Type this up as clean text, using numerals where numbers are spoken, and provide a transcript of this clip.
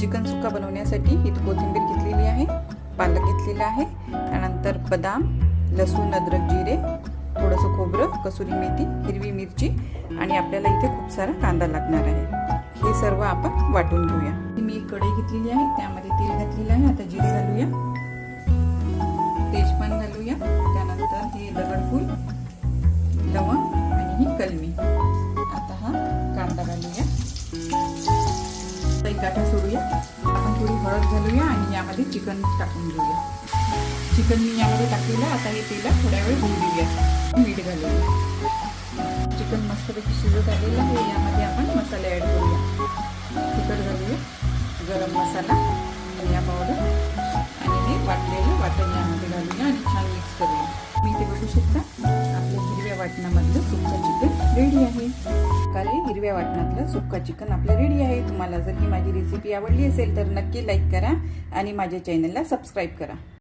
Chicken सुक्का बनवण्यासाठी ही कोथिंबीर घेतलेली आहे, पालक घेतलेला आहे, त्यानंतर बदाम, लसूण, अद्रक, जिरे, थोडंसं खोबरं, कसुरी मेथी, हिरवी मिरची आणि आपल्याला इथे खूप सारा कांदा लागणार आहे। हे सर्व आपण वाटून घेऊया। मी एक कढई घेतलेली आहे, त्यामध्ये तेल घातलेलं आहे। आता जिरे घालूया, तेजपान घालूया, त्यानंतर हे दगडफूल, लवंग आणि ही कलमी। आता हा कांदा घालूया, एक गाठा सोडूया। आपण थोडी हळद घालूया आणि यामध्ये चिकन टाकून घेऊया। चिकन मी यामध्ये टाकलेलं, आता हे तेलात थोड्या वेळ होऊ देऊया। मीठ घालूया। चिकन मस्तपैकी शिजत आलेलं आहे, यामध्ये आपण मसाले ॲड करूया। तिखट घालूया, गरम मसाला, धनिया पावडर आणि हे वाटलेलं वाटण यामध्ये घालूया आणि छान मिक्स करूया। मी इथे बघू शकता आपल्या हिरव्या वाटणामधलं सुक्का चिकन रेडी आहे। प्रकारे हिरव्या वाटणातलं सुक्का चिकन आपलं रेडी आहे। तुम्हाला जर ही माझी रेसिपी आवडली असेल तर नक्की लाईक करा आणि माझ्या चॅनलला सबस्क्राईब करा।